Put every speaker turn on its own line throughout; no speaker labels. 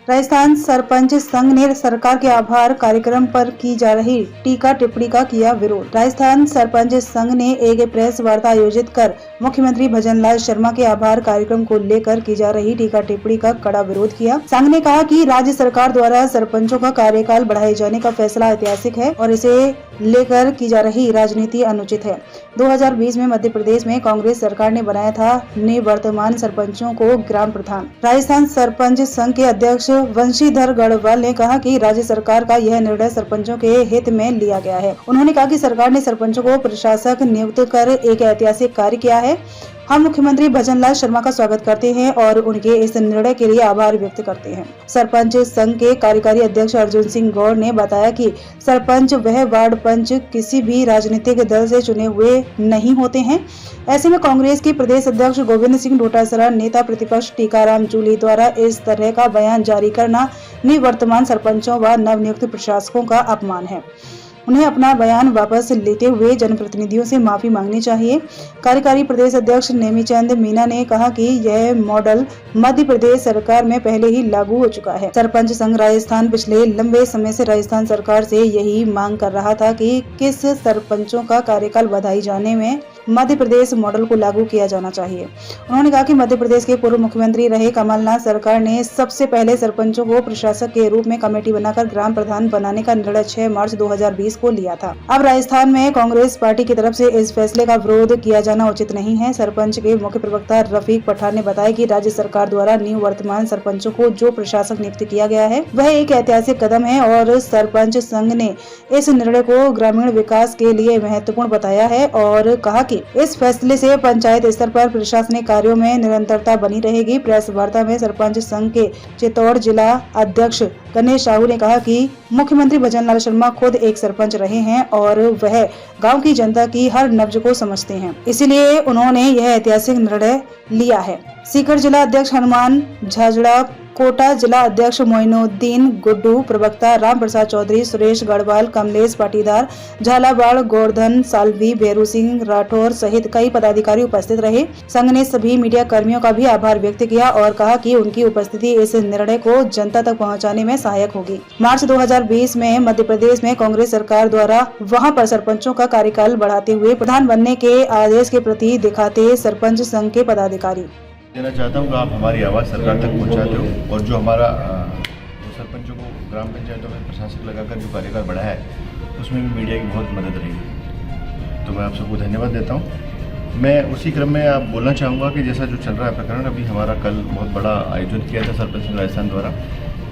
राजस्थान सरपंच संघ ने सरकार के आभार कार्यक्रम पर की जा रही टीका टिप्पणी का किया विरोध। राजस्थान सरपंच संघ ने एक प्रेस वार्ता आयोजित कर मुख्यमंत्री भजनलाल शर्मा के आभार कार्यक्रम को लेकर की जा रही टीका टिप्पणी का कड़ा विरोध किया। संघ ने कहा कि राज्य सरकार द्वारा सरपंचों का कार्यकाल बढ़ाए जाने का फैसला ऐतिहासिक है और इसे लेकर की जा रही राजनीति अनुचित है। 2020 में मध्य प्रदेश में कांग्रेस सरकार ने बनाया था निवर्तमान सरपंचों को ग्राम प्रधान। राजस्थान सरपंच संघ के अध्यक्ष वंशीधर गढ़वाल ने कहा कि राज्य सरकार का यह निर्णय सरपंचों के हित में लिया गया है। उन्होंने कहा कि सरकार ने सरपंचों को प्रशासक नियुक्त कर एक ऐतिहासिक कार्य किया है। हम मुख्यमंत्री भजनलाल शर्मा का स्वागत करते हैं और उनके इस निर्णय के लिए आभार व्यक्त करते हैं। सरपंच संघ के कार्यकारी अध्यक्ष अर्जुन सिंह गौड़ ने बताया कि सरपंच वह वार्ड पंच किसी भी राजनीतिक दल से चुने हुए नहीं होते हैं। ऐसे में कांग्रेस के प्रदेश अध्यक्ष गोविंद सिंह डोटासरा, नेता प्रतिपक्ष टीकाराम जूली द्वारा इस तरह का बयान जारी करना निवर्तमान सरपंचों व नवनियुक्त प्रशासकों का अपमान है। उन्हें अपना बयान वापस लेते हुए जनप्रतिनिधियों से माफी मांगनी चाहिए। कार्यकारी प्रदेश अध्यक्ष नेमीचंद मीना ने कहा कि यह मॉडल मध्य प्रदेश सरकार में पहले ही लागू हो चुका है। सरपंच संघ राजस्थान पिछले लंबे समय से राजस्थान सरकार से यही मांग कर रहा था कि किस सरपंचों का कार्यकाल बढ़ाए जाने में मध्य प्रदेश मॉडल को लागू किया जाना चाहिए। उन्होंने कहा कि मध्य प्रदेश के पूर्व मुख्यमंत्री रहे कमलनाथ सरकार ने सबसे पहले सरपंचों को प्रशासक के रूप में कमेटी बनाकर ग्राम प्रधान बनाने का निर्णय 6 मार्च 2020 को लिया था। अब राजस्थान में कांग्रेस पार्टी की तरफ से इस फैसले का विरोध किया जाना उचित नहीं है। सरपंच के मुख्य प्रवक्ता रफीक पठान ने बताया कि राज्य सरकार द्वारा निवर्तमान सरपंचों को जो प्रशासक नियुक्त किया गया है वह एक ऐतिहासिक कदम है और सरपंच संघ ने इस निर्णय को ग्रामीण विकास के लिए महत्वपूर्ण बताया है और कहा कि इस फैसले से पंचायत स्तर पर प्रशासनिक कार्यों में निरंतरता बनी रहेगी। प्रेस वार्ता में सरपंच संघ के चित्तौड़ जिला अध्यक्ष गणेश साहू ने कहा कि मुख्यमंत्री भजनलाल शर्मा खुद एक सरपंच रहे हैं और वह गांव की जनता की हर नब्ज को समझते हैं, इसलिए उन्होंने यह ऐतिहासिक निर्णय लिया है। सीकर जिला अध्यक्ष हनुमान झाजड़ा, कोटा जिला अध्यक्ष मोइनुद्दीन गुड्डू, प्रवक्ता राम प्रसाद चौधरी, सुरेश गढ़वाल, कमलेश पाटीदार, झालावाड़, गोवर्धन साल्वी, भेरू सिंह राठौर सहित कई पदाधिकारी उपस्थित रहे। संघ ने सभी मीडिया कर्मियों का भी आभार व्यक्त किया और कहा कि उनकी उपस्थिति इस निर्णय को जनता तक पहुंचाने में सहायक होगी। मार्च 2020 में मध्य प्रदेश में कांग्रेस सरकार द्वारा वहां पर सरपंचों का कार्यकाल बढ़ाते हुए प्रधान बनने के आदेश के प्रति दिखाते सरपंच संघ के पदाधिकारी।
देना चाहता हूँ कि आप हमारी आवाज़ सरकार तक पहुँचाते हो और जो हमारा सरपंचों को ग्राम पंचायतों में प्रशासक लगाकर जो कार्यकाल बढ़ाया है उसमें भी मीडिया की बहुत मदद रही। तो मैं आप सबको धन्यवाद देता हूँ। मैं उसी क्रम में आप बोलना चाहूँगा कि जैसा जो चल रहा है प्रकरण, अभी हमारा कल बहुत बड़ा आयोजन किया था सरपंच संघ राजस्थान द्वारा,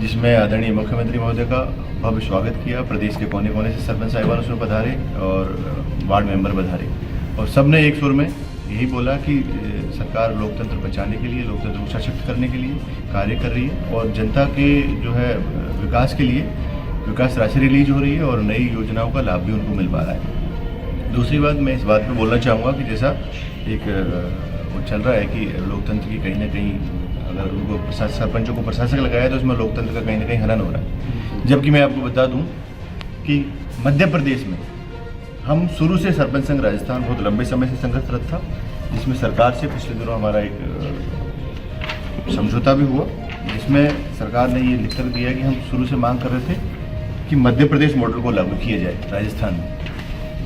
जिसमें आदरणीय मुख्यमंत्री महोदय का भव्य स्वागत किया। प्रदेश के कोने कोने से सरपंच साहिबान उसमें पधारे और वार्ड मेंबर पधारे और सबने एक सुर में यही बोला कि सरकार लोकतंत्र बचाने के लिए, लोकतंत्र को सशक्त करने के लिए कार्य कर रही है और जनता के जो है विकास के लिए विकास राशि रिलीज हो रही है और नई योजनाओं का लाभ भी उनको मिल पा रहा है। दूसरी बात मैं इस बात पे बोलना चाहूँगा कि जैसा एक वो चल रहा है कि लोकतंत्र की कहीं ना कहीं अगर उनको सरपंचों को प्रशासक लगाया तो उसमें लोकतंत्र का कहीं ना कहीं हनन हो रहा है। जबकि मैं आपको बता दूँ कि मध्य प्रदेश में हम शुरू से सरपंच संघ राजस्थान बहुत लंबे समय से संघर्षरत था, जिसमें सरकार से पिछले दिनों हमारा एक समझौता भी हुआ, जिसमें सरकार ने ये लिख कर दिया कि हम शुरू से मांग कर रहे थे कि मध्य प्रदेश मॉडल को लागू किया जाए राजस्थान में।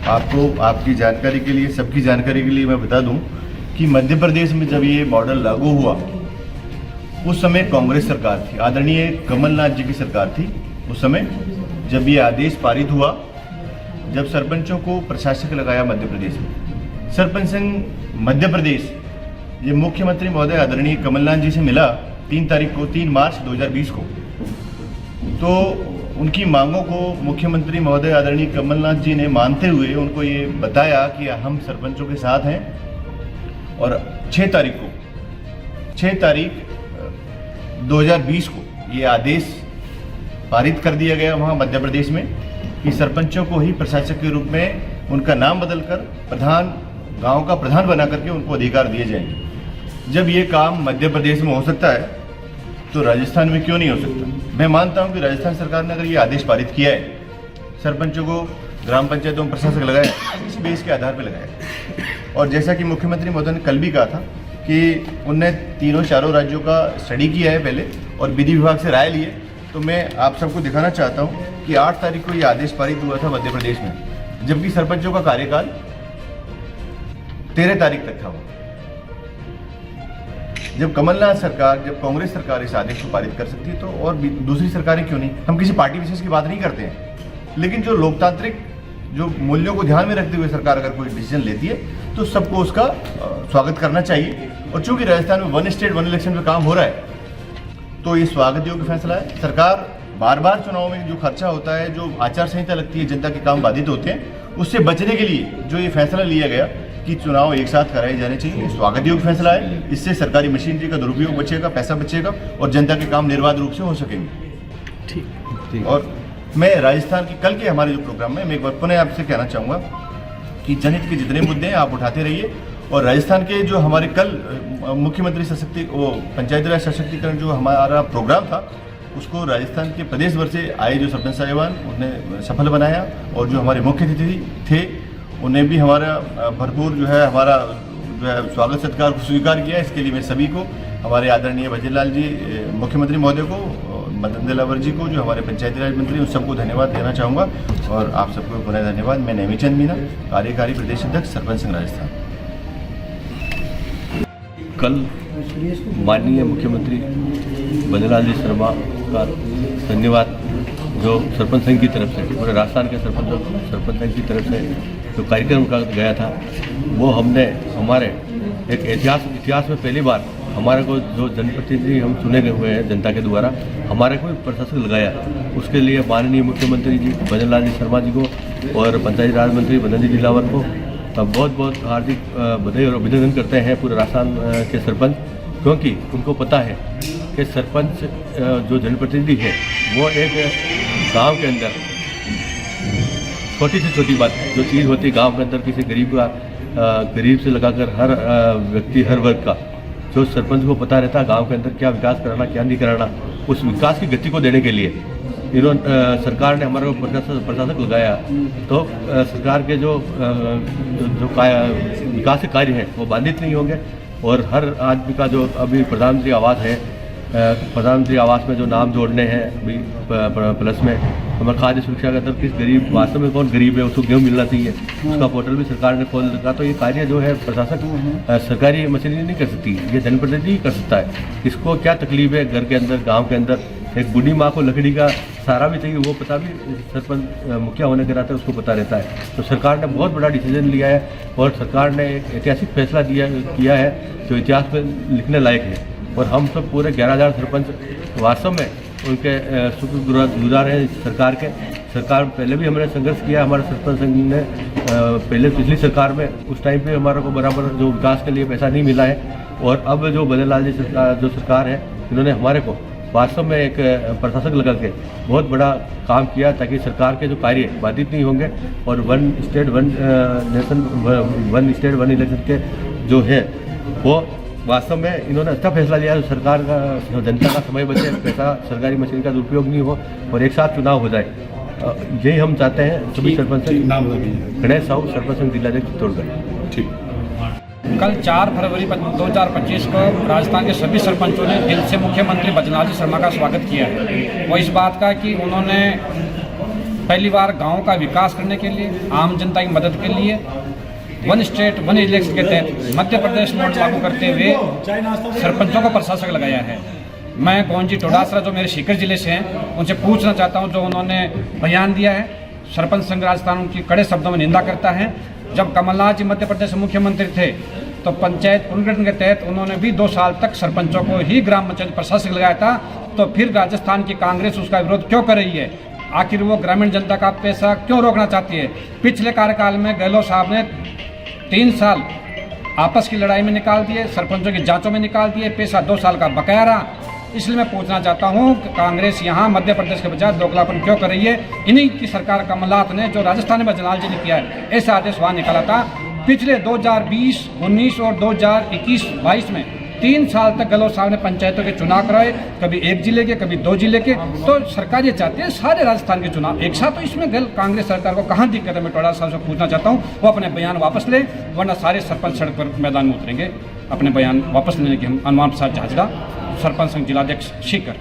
आपको आपकी जानकारी के लिए, सबकी जानकारी के लिए मैं बता दूं कि मध्य प्रदेश में जब ये मॉडल लागू हुआ उस समय कांग्रेस सरकार थी, आदरणीय कमलनाथ जी की सरकार थी। उस समय जब ये आदेश पारित हुआ, जब सरपंचों को प्रशासक लगाया मध्य प्रदेश में, सरपंच संघ मध्य प्रदेश ये मुख्यमंत्री महोदय आदरणीय कमलनाथ जी से मिला 3 मार्च 2020 को। तो उनकी मांगों को मुख्यमंत्री महोदय आदरणीय कमलनाथ जी ने मानते हुए उनको ये बताया कि हम सरपंचों के साथ हैं और 6 तारीख 2020 को ये आदेश पारित कर दिया गया वहाँ मध्य प्रदेश में कि सरपंचों को ही प्रशासक के रूप में उनका नाम बदलकर प्रधान, गांव का प्रधान बना करके उनको अधिकार दिए जाएंगे। जब ये काम मध्य प्रदेश में हो सकता है तो राजस्थान में क्यों नहीं हो सकता। मैं मानता हूं कि राजस्थान सरकार ने अगर ये आदेश पारित किया है, सरपंचों को ग्राम पंचायतों में प्रशासक लगाया, इस बेस के आधार पर लगाया। और जैसा कि मुख्यमंत्री महोदय ने कल भी कहा था कि उनने तीनों चारों राज्यों का स्टडी किया है पहले और विधि विभाग से राय लिए। तो मैं आप सबको दिखाना चाहता हूँ कि 8 तारीख को ये आदेश पारित हुआ था मध्य प्रदेश में, जबकि सरपंचों का कार्यकाल 13 तारीख तक था। जब कमलनाथ सरकार, जब कांग्रेस सरकार इस आदेश को पारित कर सकती है तो और दूसरी सरकारें क्यों नहीं। हम किसी पार्टी विशेष की बात नहीं करते हैं, लेकिन जो लोकतांत्रिक जो मूल्यों को ध्यान में रखते हुए सरकार अगर कोई डिसीजन लेती है तो सबको उसका स्वागत करना चाहिए। और चूंकि राजस्थान में 1 स्टेट 1 इलेक्शन पे काम हो रहा है तो ये स्वागत योग्य फैसला है। सरकार बार बार चुनाव में जो खर्चा होता है, जो आचार संहिता लगती है, जनता के काम बाधित होते हैं, उससे बचने के लिए जो ये फैसला लिया गया कि चुनाव एक साथ कराए जाने चाहिए, स्वागत योग्य फैसला है। इससे सरकारी मशीनरी का दुरुपयोग बचेगा, पैसा बचेगा और जनता के काम निर्बाध रूप से हो सकेंगे। ठीक। और मैं राजस्थान की कल के हमारे जो प्रोग्राम में मैं एक बार पुनः आपसे कहना चाहूँगा कि जनहित के जितने मुद्दे हैं आप उठाते रहिए। और राजस्थान के जो हमारे कल मुख्यमंत्री पंचायती राज सशक्तिकरण जो हमारा प्रोग्राम था, उसको राजस्थान के प्रदेश भर से आए जो सरपंच साहिबान उन्हें सफल बनाया और जो हमारे मुख्य अतिथि थे उन्हें भी हमारा भरपूर जो है हमारा जो है स्वागत सत्कार को स्वीकार किया। इसके लिए मैं सभी को, हमारे आदरणीय भजनलाल जी मुख्यमंत्री महोदय को, मदन दिलावर जी को जो हमारे पंचायती राज मंत्री, उन सबको धन्यवाद देना चाहूँगा। और आप सबको पुनः धन्यवाद। मैं नेमीचंद मीना, कार्यकारी प्रदेश अध्यक्ष सरपंच संघ राजस्थान।
कल माननीय मुख्यमंत्री भजनलाल जी शर्मा का धन्यवाद जो सरपंच संघ की तरफ से, पूरे राजस्थान के सरपंच संघ की तरफ से जो कार्यक्रम का गया था, वो हमने हमारे एक इतिहास में पहली बार हमारे को जो जनप्रतिनिधि हम चुने गए हुए हैं जनता के द्वारा, हमारे को प्रशासक लगाया। उसके लिए माननीय मुख्यमंत्री जी भजनलाल जी शर्मा जी को और पंचायती राज मंत्री मदन जी दिलावर को बहुत बहुत हार्दिक बधाई और अभिनंदन करते हैं पूरे राजस्थान के सरपंच, क्योंकि उनको पता है कि सरपंच जो जनप्रतिनिधि है वो एक गांव के अंदर छोटी से छोटी बात जो चीज़ होती है गांव के अंदर, किसी गरीब से लगाकर हर व्यक्ति, हर वर्ग का, जो सरपंच को पता रहता है गांव के अंदर क्या विकास कराना क्या नहीं कराना, उस विकास की गति को देने के लिए सरकार ने हमारे को प्रशासक लगाया। तो सरकार के जो विकास के कार्य हैं वो बाधित नहीं होंगे। और हर आदमी का जो अभी प्रधानमंत्री आवास है, प्रधानमंत्री आवास में जो नाम जोड़ने हैं अभी प्लस में, हमारे खाद्य सुरक्षा का अंदर किस गरीब, वास्तव में कौन गरीब है उसको गेहूँ मिलना चाहिए, उसका पोर्टल भी सरकार ने खोल रखा। तो ये कार्य जो है प्रशासक सरकारी मशीनरी नहीं कर सकती, ये जनप्रतिनिधि ही कर सकता है। इसको क्या तकलीफ है घर के अंदर, गाँव के अंदर एक बूढ़ी माँ को लकड़ी का सहारा भी चाहिए, वो पता भी सरपंच मुखिया होने के नाते उसको पता रहता है। तो सरकार ने बहुत बड़ा डिसीजन लिया है और सरकार ने एक ऐतिहासिक फैसला किया है जो इतिहास में लिखने लायक है। और हम सब पूरे 11,000 सरपंच वास्तव में उनके शुक्रगुजार हैं सरकार के। सरकार पहले भी हमने संघर्ष किया, हमारे सरपंच संघ ने पहले पिछली सरकार में उस टाइम पे हमारे को बराबर जो विकास के लिए पैसा नहीं मिला है। और अब जो भजनलाल जी जो सरकार है, इन्होंने हमारे को वास्तव में एक प्रशासक लगा के बहुत बड़ा काम किया ताकि सरकार के जो कार्य बाधित नहीं होंगे। और 1 स्टेट 1 नेशन 1 स्टेट 1 इलेक्शन के जो है वो वास्तव में इन्होंने अच्छा फैसला लिया है। सरकार का, जनता का समय बचे, पैसा सरकारी मशीन का दुरुपयोग नहीं हो और एक साथ चुनाव हो जाए, यही हम चाहते हैं। सभी सरपंच गणेश साहू, सरपंच संघ जिलाध्यक्ष चित्तौड़गढ़। ठीक।
कल 4 फरवरी 2025 को राजस्थान के सभी सरपंचों ने दिल से मुख्यमंत्री भजनलाल जी शर्मा का स्वागत किया है। वो इस बात का कि उन्होंने पहली बार गाँव का विकास करने के लिए, आम जनता की मदद के लिए 1 स्टेट 1 इलेक्शन के तहत मध्य प्रदेश मॉडल लागू करते हुए सरपंचों को प्रशासक लगाया है। मैं गोंजी टोडासरा जो मेरे सीकर जिले से हैं उनसे पूछना चाहता हूं, जो उन्होंने बयान दिया है, सरपंच संघ राजस्थान उनकी कड़े शब्दों में निंदा करता है। जब कमलनाथ जी मध्य प्रदेश के मुख्यमंत्री थे तो पंचायत पुनर्गठन के तहत उन्होंने भी 2 साल तक सरपंचों को ही ग्राम पंचायत प्रशासक लगाया था। तो फिर राजस्थान की कांग्रेस उसका विरोध क्यों कर रही है? आखिर वो ग्रामीण जनता का पैसा क्यों रोकना चाहती है? पिछले कार्यकाल में गहलोत साहब ने 3 साल आपस की लड़ाई में निकाल दिए, सरपंचों की जांचों में निकाल दिए, पैसा 2 साल का बकाया रहा। इसलिए मैं पूछना चाहता हूं कि कांग्रेस यहां मध्य प्रदेश के बजाय दोगलापन क्यों कर रही है? इन्हीं की सरकार कमलनाथ ने जो राजस्थान में भजनलाल जी ने किया है, ऐसा आदेश वहां निकाला था। पिछले 2020, 19 और 2021-22 में 3 साल तक गहलोत साहब ने पंचायतों के चुनाव कराए, कभी 1 जिले के, कभी 2 जिले के। तो सरकार ये चाहती है सारे राजस्थान के चुनाव एक साथ। तो इसमें कांग्रेस सरकार को कहाँ दिक्कत है? मैं टोडा साहब से पूछना चाहता हूँ, वो अपने बयान वापस ले, वरना सारे सरपंच सड़क पर मैदान में उतरेंगे। अपने बयान वापस लेने की हम अनुमान प्रसाद झाझड़ा, सरपंच संघ जिलाध्यक्ष सीकर।